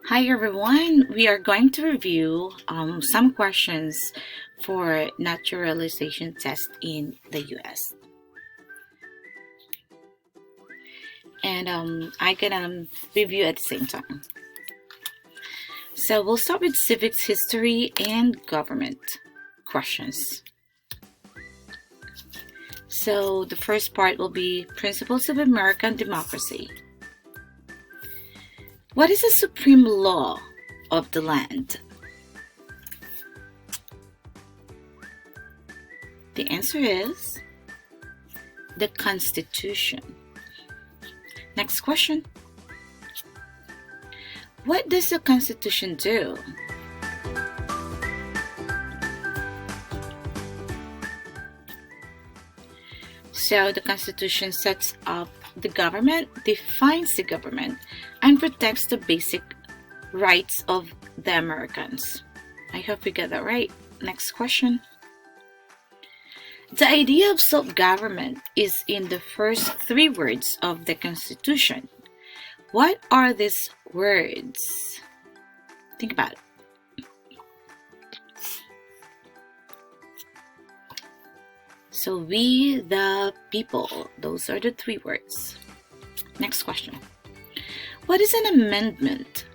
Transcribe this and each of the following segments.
Hi everyone, we are going to review some questions for naturalization test in the US. And I can review at the same time. So we'll start with civics, history, and government questions. So the first part will be principles of American democracy. What is the supreme law of the land? The answer is the Constitution. Next question. What does the Constitution do? So the Constitution sets up the government, defines the government, and protects the basic rights of the Americans. I hope you get that right. Next question. The idea of self-government is in the first three words of the Constitution. What are these words? Think about it. So we the people, those are the three words. Next question. What is an amendment?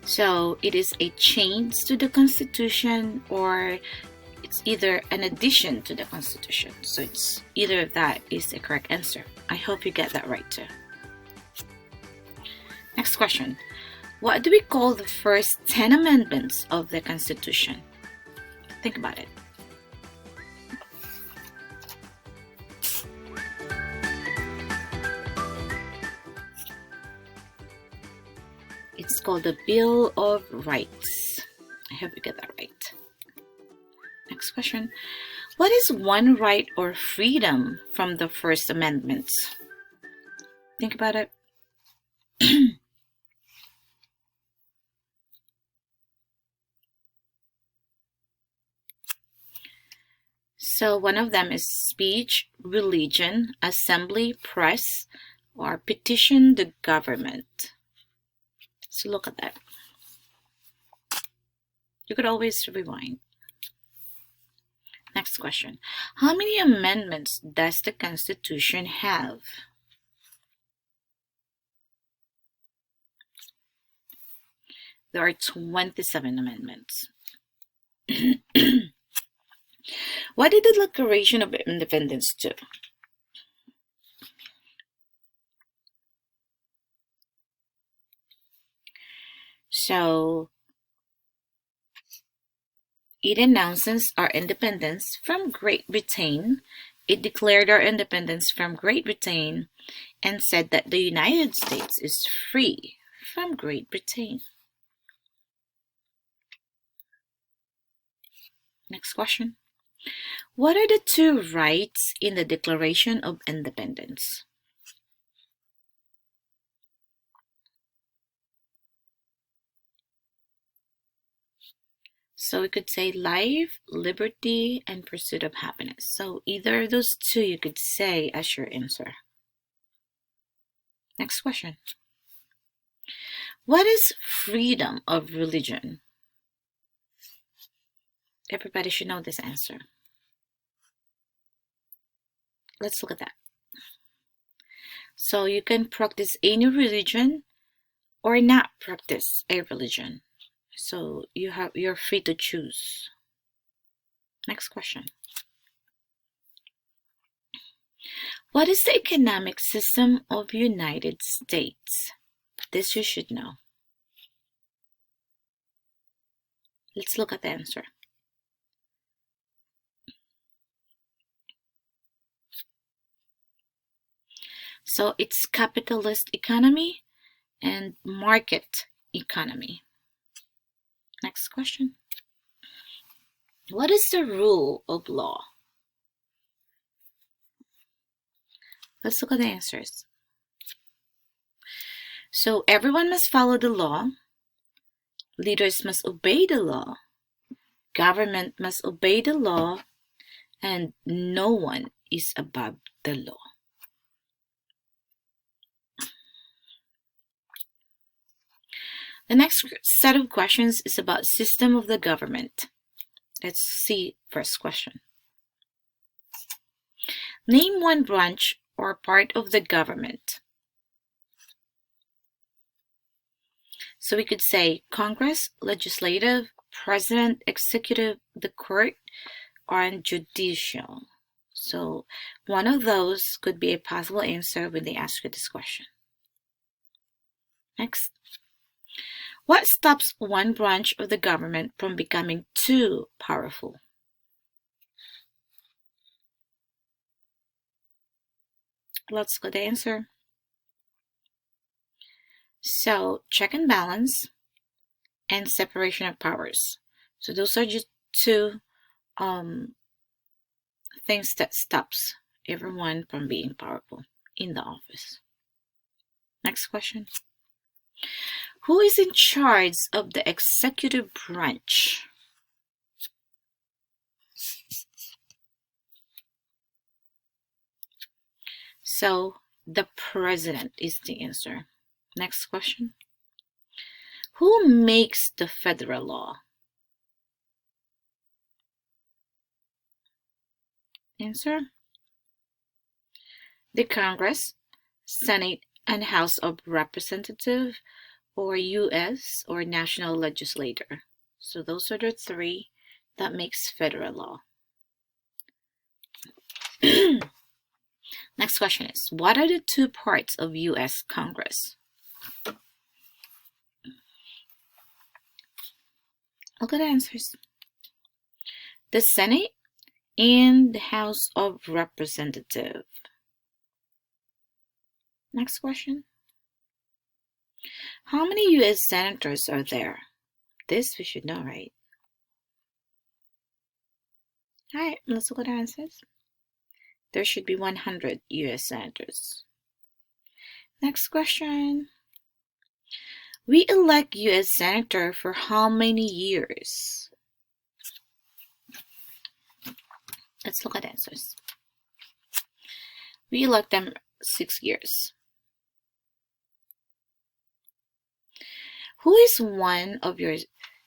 So it is a change to the Constitution, or it's either an addition to the Constitution. So it's either of that is the correct answer. I hope you get that right too. Next question. What do we call the first 10 amendments of the Constitution? Think about it. It's called the Bill of Rights. I hope you get that right. Next question. What is one right or freedom from the First Amendment? Think about it. So one of them is speech, religion, assembly, press, or petition the government. So look at that. You could always rewind. Next question. How many amendments does the Constitution have? There are 27 amendments. What did the Declaration of Independence do? So it announces our independence from Great Britain. It declared our independence from Great Britain and said that the United States is free from Great Britain. Next question. What are the two rights in the Declaration of Independence? So we could say life, liberty, and pursuit of happiness. So either of those two you could say as your answer. Next question. What is freedom of religion? Everybody should know this answer. Let's look at that. So you can practice any religion or not practice a religion. So you're free to choose. Next question. What is the economic system of United States? This you should know. Let's look at the answer. So it's capitalist economy and market economy. Next question. What is the rule of law? Let's look at the answers. So everyone must follow the law. Leaders must obey the law. Government must obey the law. And no one is above the law. The next set of questions is about system of the government. Let's see first question. Name one branch or part of the government. So we could say Congress, legislative, president, executive, the court, and judicial. So one of those could be a possible answer when they ask you this question. Next. What stops one branch of the government from becoming too powerful? Let's go to the answer. So check and balance and separation of powers. So those are just two things that stops everyone from being powerful in the office. Next question. Who is in charge of the executive branch? So the president is the answer. Next question. Who makes the federal law? Answer. The Congress, Senate, and House of Representatives, or U.S. or national legislator. So those are the three that makes federal law. Next question is, what are the two parts of U.S. Congress? Look at the answers. The Senate and the House of Representatives. Next question. How many U.S. senators are there? This we should know, right? Alright, let's look at the answers. There should be 100 U.S. senators. Next question. We elect U.S. senator for how many years? Let's look at the answers. We elect them 6 years. Who is one of your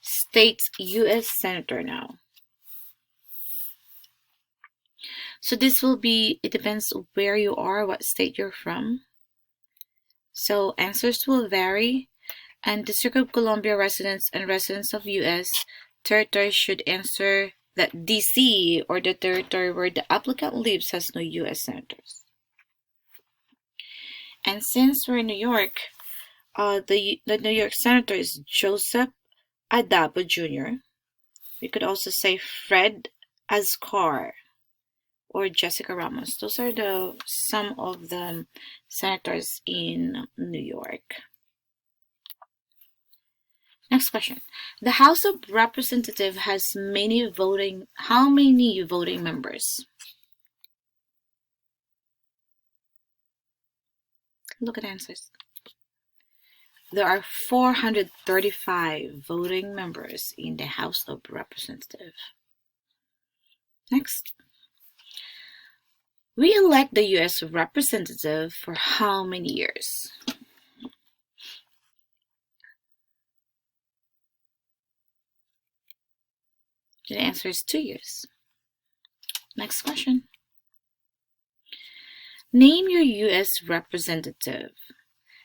state's U.S. senator now? So this will be, it depends where you are, what state you're from. So answers will vary, and District of Columbia residents and residents of U.S. territory should answer that D.C. or the territory where the applicant lives has no U.S. senators. And since we're in New York, the New York senator is Joseph Adabo Jr. We could also say Fred Ascar or Jessica Ramos. Those are some of the senators in New York. Next question. The House of Representatives has how many voting members? Look at the answers. There are 435 voting members in the House of Representatives. Next. We elect the U.S. representative for how many years? The answer is 2 years. Next question. Name your U.S. representative.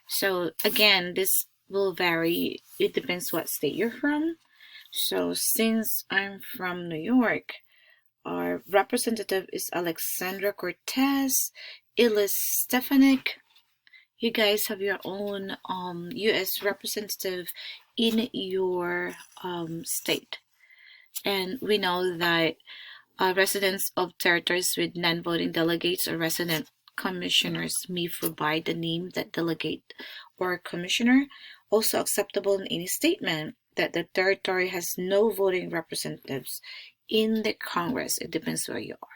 So again, this will vary. It depends what state you're from. So since I'm from New York, our representative is Alexandra Cortez, Ilis Stefanik. You guys have your own U.S. representative in your state. And we know that residents of territories with non-voting delegates or resident commissioners may provide the name that delegate or commissioner. Also acceptable in any statement that the territory has no voting representatives in the Congress. It depends where you are.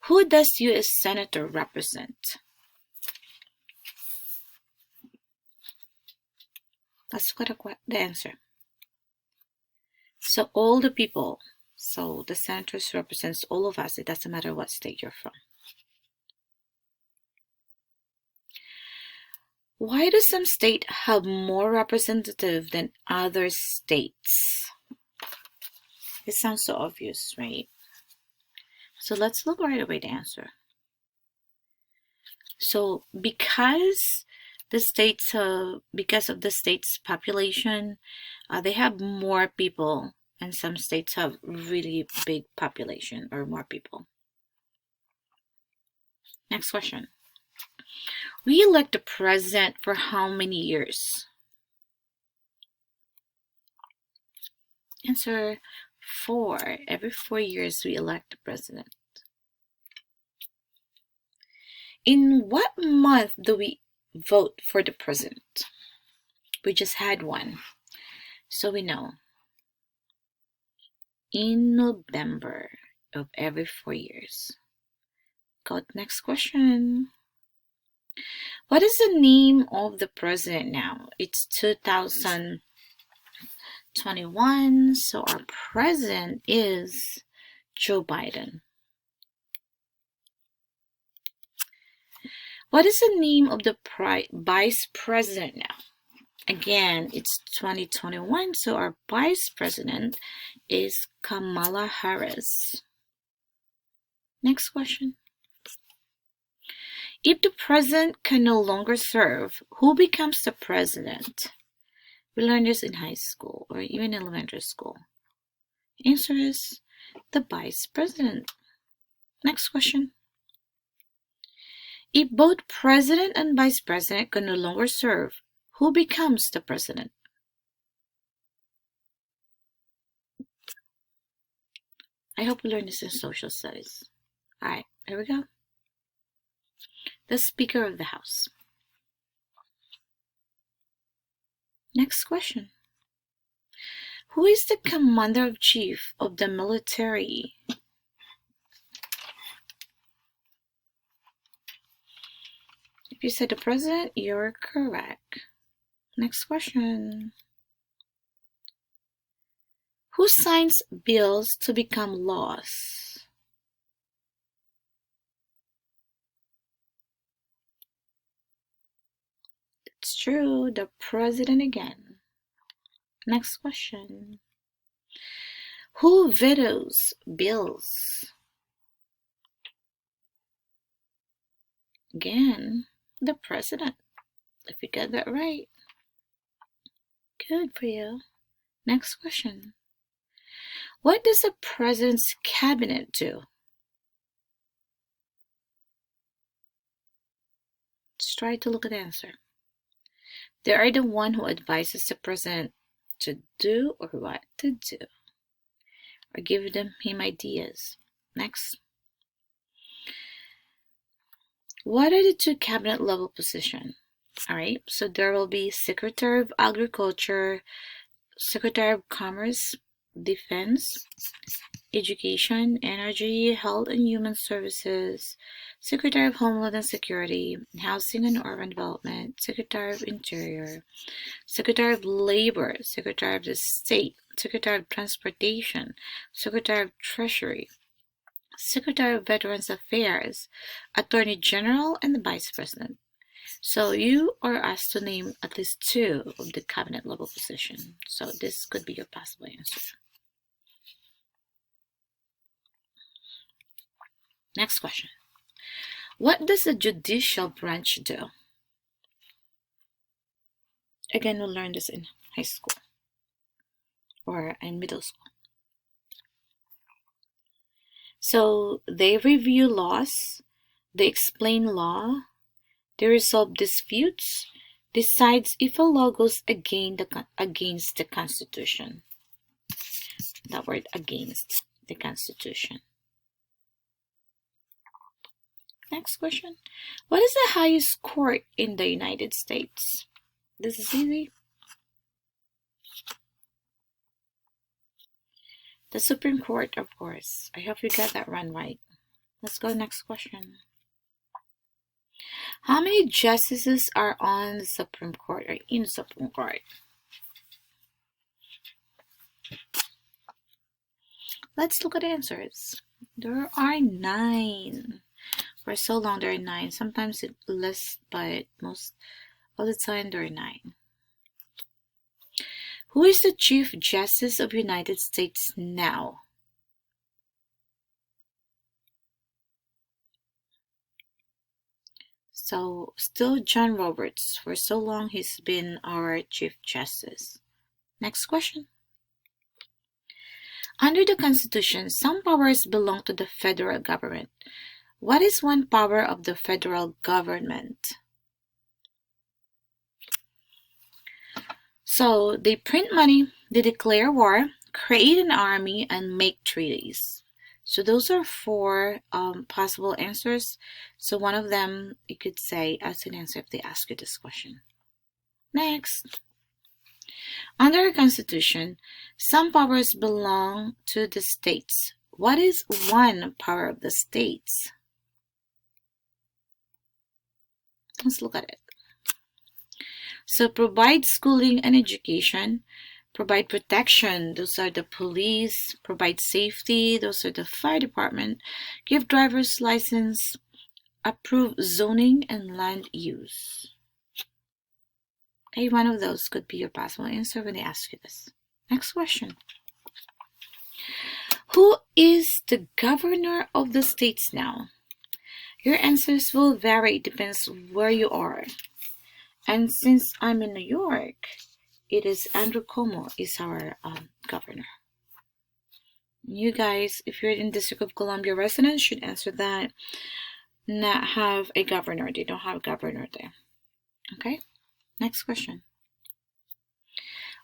Who does U.S. Senator represent? Let's look at the answer. So all the people, So the senators represents all of us. It doesn't matter what state you're from. Why do some states have more representative than other states? It sounds so obvious, right? So let's look right away the answer. So because of the state's population, they have more people, and some states have really big population or more people. Next question. We elect the president for how many years? Answer 4. Every 4 years we elect the president. In what month do we vote for the president? We just had one, so we know. In November of every 4 years. Go to next question. What is the name of the president now? It's 2021, so our president is Joe Biden. What is the name of the vice president now? Again, it's 2021, so our vice president is Kamala Harris. Next question. If the president can no longer serve, who becomes the president? We learned this in high school or even elementary school. Answer is the vice president. Next question. If both president and vice president can no longer serve, who becomes the president? I hope you learned this in social studies. Alright, here we go. The Speaker of the House. Next question. Who is the Commander-in-Chief of the military? If you said the president, you're correct. Next question. Who signs bills to become laws? It's true, the president again. Next question. Who vetoes bills? Again, the president. If you got that right, good for you. Next question. What does the president's cabinet do? Let's try to look at the answer. They are the one who advises the president to do or what to do, or give him ideas. Next. What are the 2 cabinet level positions? Alright, so there will be Secretary of Agriculture, Secretary of Commerce, Defense, Education, Energy, Health and Human Services, Secretary of Homeland Security, Housing and Urban Development, Secretary of Interior, Secretary of Labor, Secretary of the State, Secretary of Transportation, Secretary of Treasury, Secretary of Veterans Affairs, Attorney General, and the Vice President. So you are asked to name at least 2 of the cabinet level positions. So this could be your possible answer. Next question. What does the judicial branch do? Again, we'll learn this in high school or in middle school. So they review laws, they explain law, they resolve disputes, decides if a law goes against the Constitution. That word, against the Constitution. Next question. What is the highest court in the United States? This is easy. The Supreme Court, of course. I hope you got that one right. Let's go next question. How many justices are on the Supreme Court or in the Supreme Court? Let's look at the answers. There are 9. For so long, there are 9. Sometimes it's less, but most of the time, there are 9. Who is the Chief Justice of the United States now? So, still John Roberts. For so long, he's been our Chief Justice. Next question. Under the Constitution, some powers belong to the federal government. What is one power of the federal government? So, they print money, they declare war, create an army, and make treaties. So those are 4 possible answers. So one of them you could say as an answer if they ask you this question. Next. Under our Constitution, some powers belong to the states. What is one power of the states? Let's look at it. So provide schooling and education, provide protection, those are the police, provide safety, those are the fire department, give driver's license, approve zoning and land use. Okay, one of those could be your possible answer when they ask you this. Next question. Who is the governor of the states now? Your answers will vary, it depends where you are. And since I'm in New York, it is Andrew Cuomo is our governor. You guys, if you're in District of Columbia residents, should answer that. Not have a governor. They don't have a governor there. Okay, next question.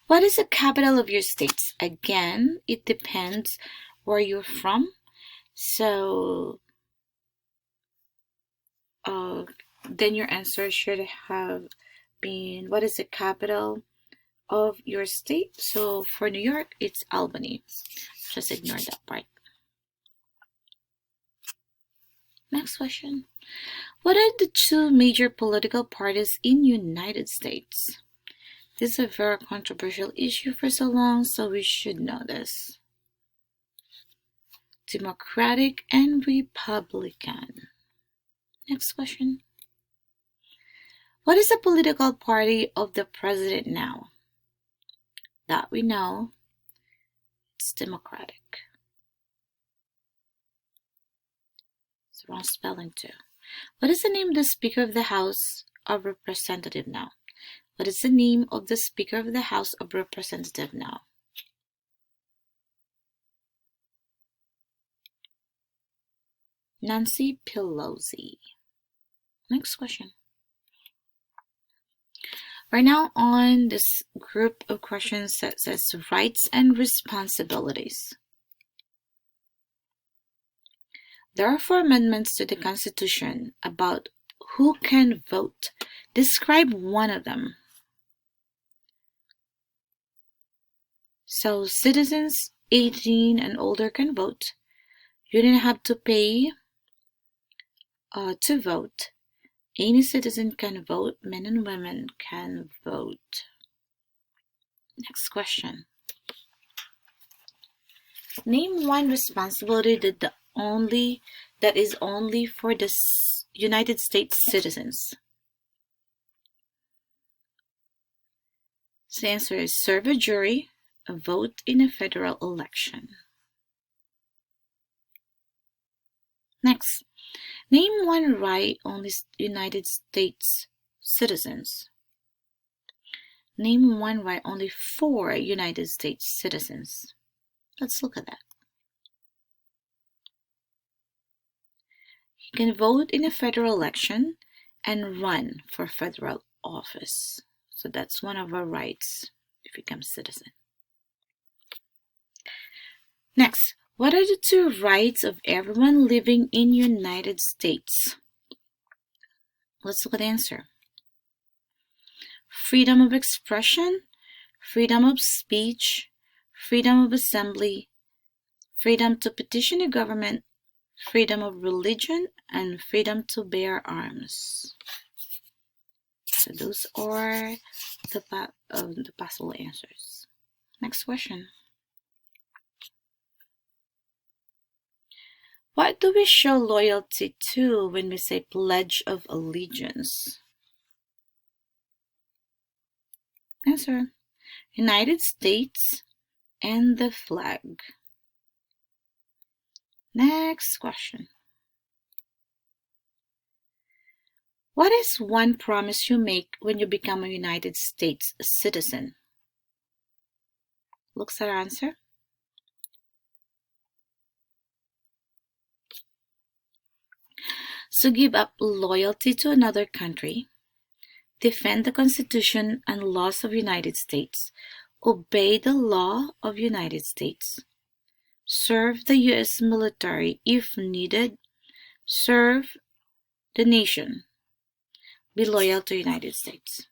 What is the capital of your states? Again, it depends where you're from. So then your answer should have been, what is the capital of your state? So for New York, it's Albany. Just ignore that part. Next question. What are the 2 major political parties in United States? This is a very controversial issue for so long, so we should know this. Democratic and Republican. Next question. What is the political party of the president now? That we know, it's Democratic. It's wrong spelling too. What is the name of the Speaker of the House of Representatives now? What is the name of the Speaker of the House of Representatives now? Nancy Pelosi. Next question. We're now on this group of questions that says rights and responsibilities. There are 4 amendments to the Constitution about who can vote. Describe one of them. So citizens 18 and older can vote. You didn't have to pay to vote. Any citizen can vote. Men and women can vote. Next question. Name one responsibility that is only for the United States citizens. So the answer is serve a jury, vote in a federal election. Next. Name one right only United States citizens. Name one right only for United States citizens. Let's look at that. You can vote in a federal election and run for federal office. So that's one of our rights if you become a citizen. Next. What are the 2 rights of everyone living in United States? Let's look at the answer. Freedom of expression, freedom of speech, freedom of assembly, freedom to petition the government, freedom of religion, and freedom to bear arms. So those are the possible answers. Next question. What do we show loyalty to when we say Pledge of Allegiance? Answer: United States and the flag. Next question. What is one promise you make when you become a United States citizen? Looks at our answer. So give up loyalty to another country, defend the Constitution and laws of United States, obey the law of United States, serve the U.S. military if needed, serve the nation, be loyal to United States.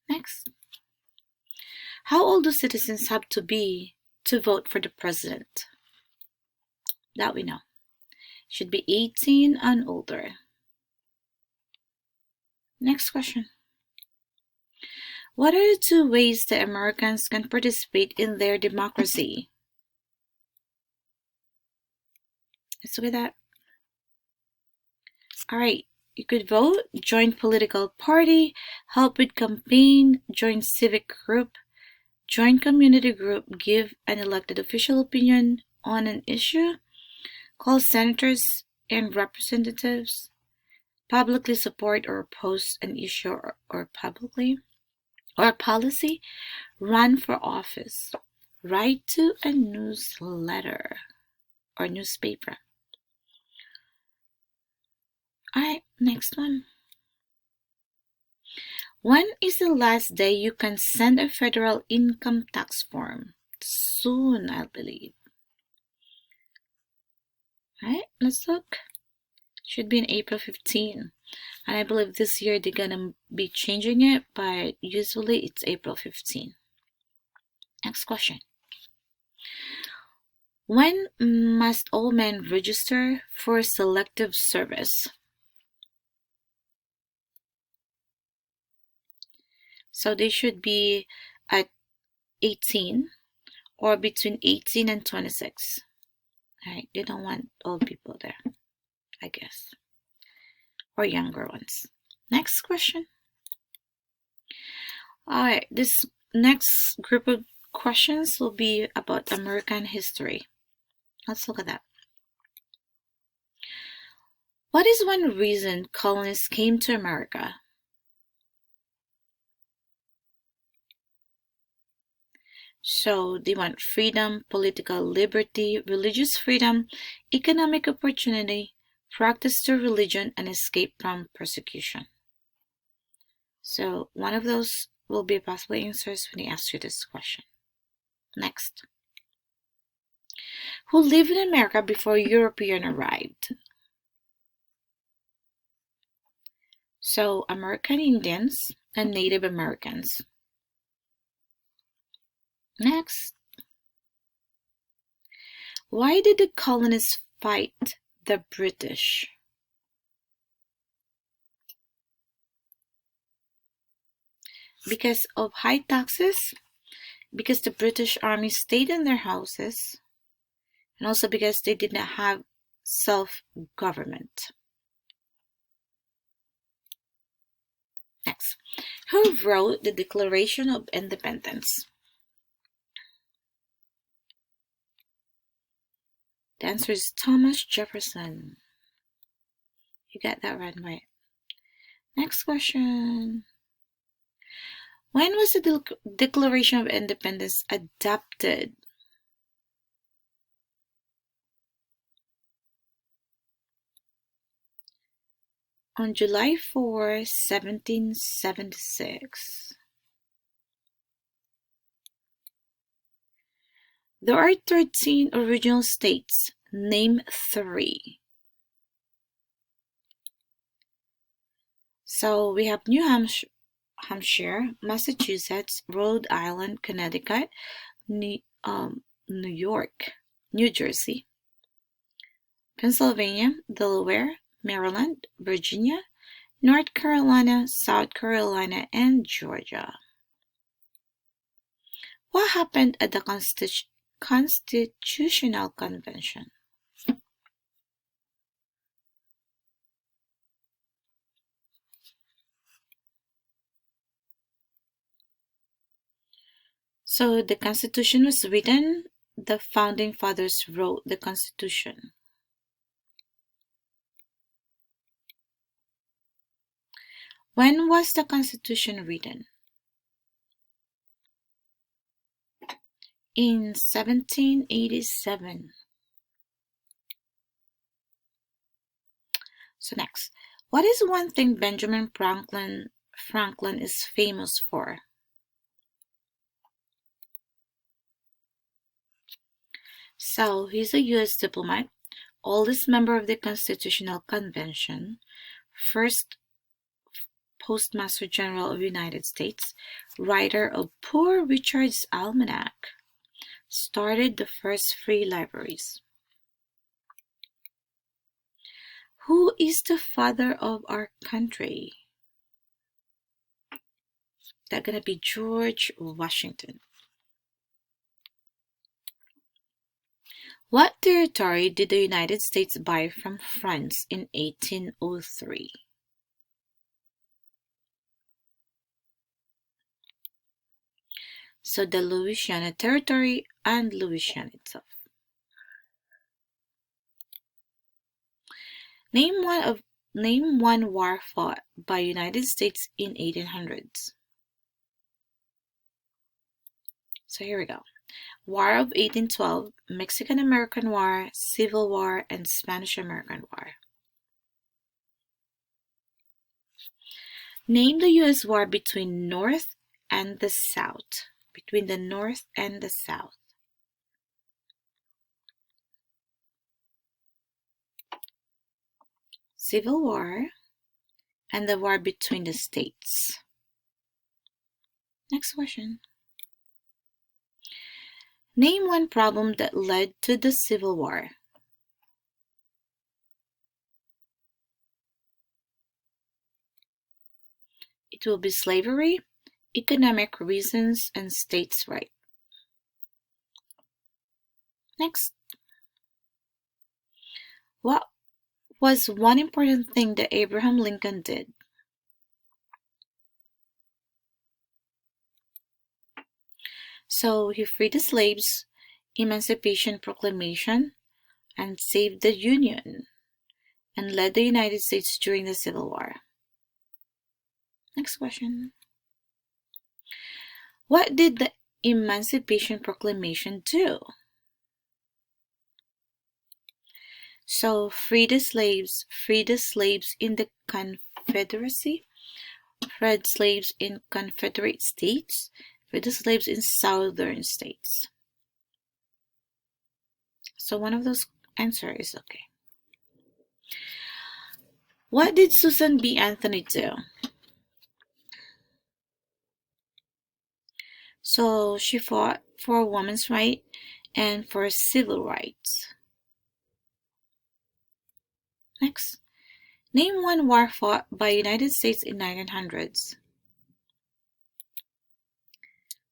Next. How old do citizens have to be to vote for the president? That we know. Should be 18 and older. Next question. What are the two ways that Americans can participate in their democracy? Let's look at that. Alright, you could vote, join political party, help with campaign, join civic group, join community group, give an elected official opinion on an issue, call senators and representatives, publicly support or oppose an issue or policy, run for office, write to a newsletter or newspaper. Alright, next one. When is the last day you can send a federal income tax form? Soon, I believe. Alright, let's look. Should be in April 15. And I believe this year they're gonna be changing it, but usually it's April 15. Next question. When must all men register for selective service? So they should be at 18 or between 18 and 26. Alright, they don't want old people there, I guess, or younger ones. Next question. Alright, this next group of questions will be about American history. Let's look at that. What is one reason colonists came to America? So they want freedom, political liberty, religious freedom, economic opportunity, practice their religion, and escape from persecution. So one of those will be possible answers when they ask you this question. Next. Who lived in America before Europeans arrived? So American Indians and Native Americans. Next. Why did the colonists fight the British? Because of high taxes, because the British Army stayed in their houses, and also because they did not have self-government. Next. Who wrote the Declaration of Independence? The answer is Thomas Jefferson. You got that right. Next question. When was the Declaration of Independence adopted? On July 4, 1776. There are 13 original states. Name 3. So we have New Hampshire, Massachusetts, Rhode Island, Connecticut, New York, New Jersey, Pennsylvania, Delaware, Maryland, Virginia, North Carolina, South Carolina, and Georgia. What happened at the Constitutional Convention? So the Constitution was written, the Founding Fathers wrote the Constitution. When was the Constitution written? In 1787. So next, what is one thing Benjamin Franklin is famous for? So he's a U.S. diplomat, oldest member of the Constitutional Convention, first Postmaster General of the United States, writer of Poor Richard's Almanac, started the first free libraries. Who is the father of our country? That's gonna be George Washington. What territory did the United States buy from France in 1803? So the Louisiana Territory and Louisiana itself. Name one war fought by United States in 1800s. So here we go. War of 1812, Mexican-American War, Civil War, and Spanish-American War. Name the U.S. war between North and the South. Between the North and the South. Civil War and the war between the states. Next question. Name one problem that led to the Civil War. It will be slavery, economic reasons, and states' rights. Next. What was one important thing that Abraham Lincoln did? So he freed the slaves, Emancipation Proclamation, and saved the Union, and led the United States during the Civil War. Next question. What did the Emancipation Proclamation do? So free the slaves in the Confederacy, freed slaves in Confederate states, freed the slaves in southern states. So one of those answers is okay. What did Susan B. Anthony do? So she fought for women's rights and for civil rights. Next. Name one war fought by United States in 1900s.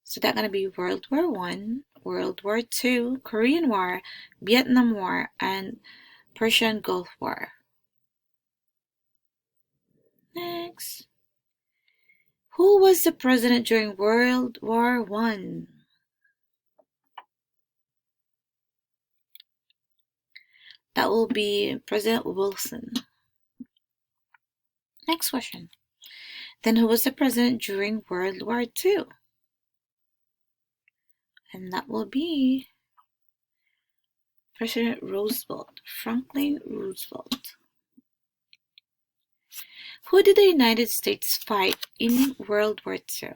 So that's going to be World War I, World War II, Korean War, Vietnam War, and Persian Gulf War. Next. Who was the president during World War I? That will be President Wilson. Next question. Then who was the president during World War II? And that will be President Roosevelt, Franklin Roosevelt. Who did the United States fight in World War II?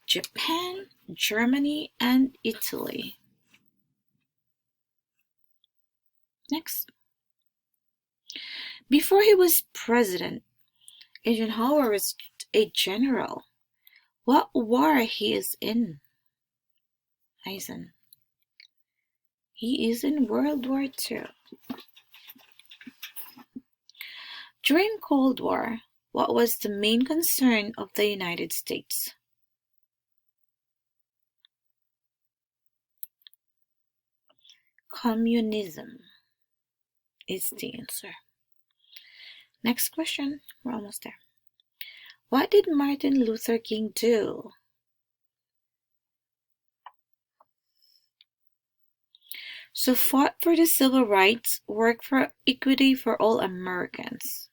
Japan, Germany, and Italy. Next. Before he was president, Eisenhower was a general. What war he is in? Eisen. He is in World War II. During Cold War, What was the main concern of the United States? Communism is the answer. Next question. We're almost there. What did Martin Luther King do? So fought for the civil rights, worked for equity for all Americans.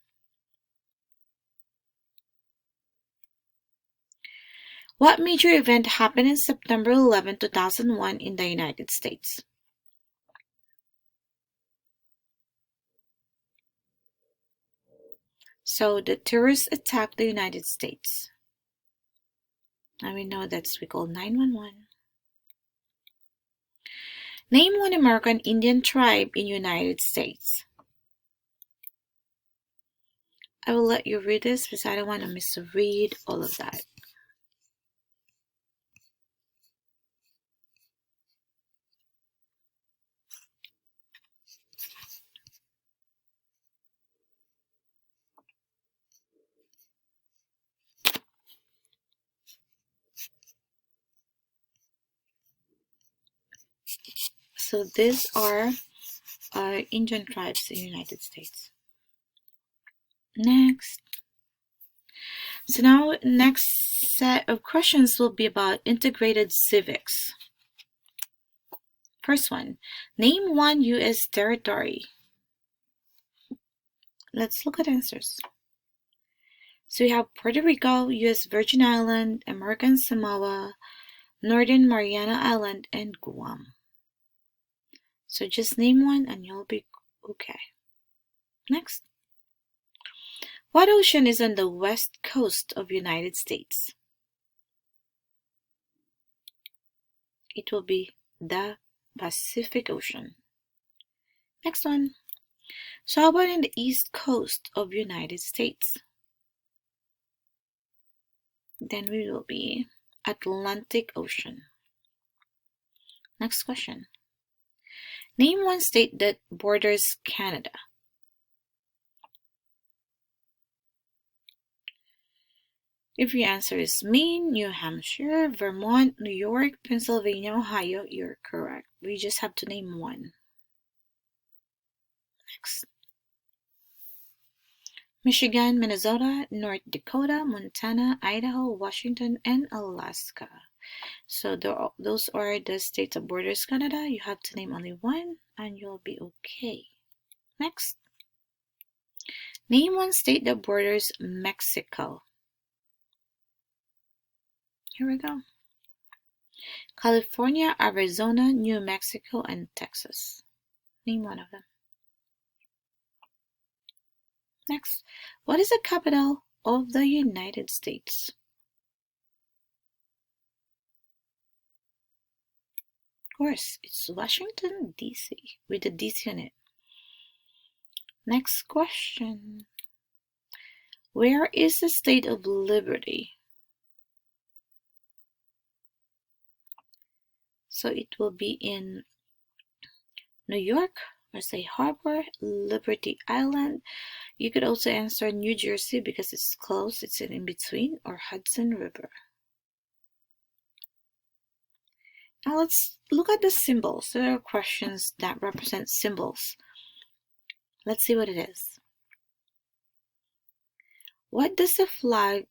What major event happened in September 11, 2001 in the United States? So the terrorists attacked the United States. And we know that's we call 911. Name one American Indian tribe in United States. I will let you read this because I don't want to misread all of that. So these are Indian tribes in the United States. Next. So now next set of questions will be about integrated civics. First one, name one U.S. territory. Let's look at answers. So we have Puerto Rico, U.S. Virgin Island, American Samoa, Northern Mariana Island, and Guam. So just name one and you'll be okay. Next. What ocean is on the west coast of United States? It will be the Pacific Ocean. Next one. So how about in the east coast of United States? Then we will be Atlantic Ocean. Next question. Name one state that borders Canada. If your answer is Maine, New Hampshire, Vermont, New York, Pennsylvania, Ohio, you're correct. We just have to name one. Next. Michigan, Minnesota, North Dakota, Montana, Idaho, Washington, and Alaska. So those are the states that borders Canada. You have to name only one and you'll be okay. Next. Name one state that borders Mexico. Here we go. California, Arizona, New Mexico, and Texas. Name one of them. Next, what is the capital of the United States? Of course, it's Washington, D.C. with the D.C. on it. Next question. Where is the State of Liberty? So it will be in New York, or say Harbor, Liberty Island. You could also answer New Jersey because it's close, it's in between, or Hudson River. Now let's look at the symbols. There are questions that represent symbols. Let's see what it is. Why does the flag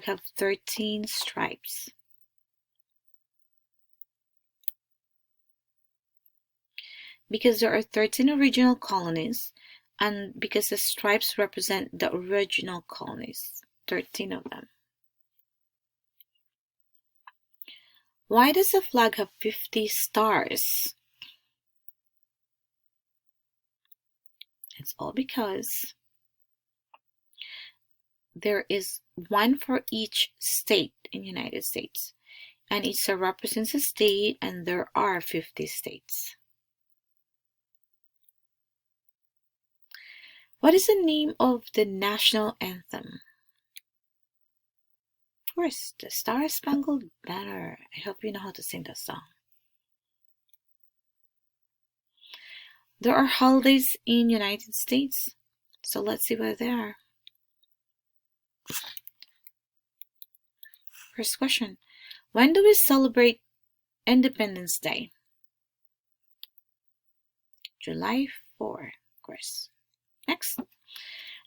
have 13 stripes? Because there are 13 original colonies, and because the stripes represent the original colonies, 13 of them. Why does the flag have 50 stars? It's all because there is one for each state in the United States, and each star represents a state, and there are 50 states. What is the name of the national anthem? Of course, the Star-Spangled Banner. I hope you know how to sing that song. There are holidays in United States, so let's see what they are. First question. When do we celebrate Independence Day? July 4, of course. Next.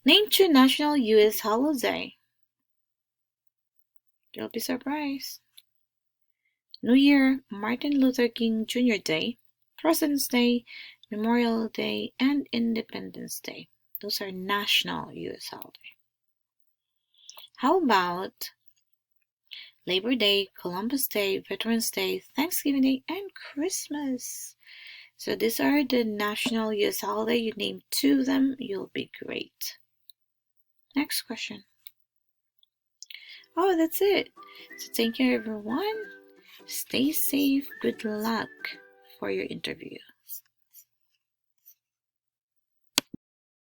Name 2 national U.S. holiday. You'll be surprised. New Year, Martin Luther King Jr. Day, President's Day, Memorial Day, and Independence Day. Those are national U.S. holidays. How about Labor Day, Columbus Day, Veterans Day, Thanksgiving Day, and Christmas? So these are the national U.S. holiday. You name 2 of them, you'll be great. Next question. Oh, that's it. So thank you, everyone. Stay safe. Good luck for your interview.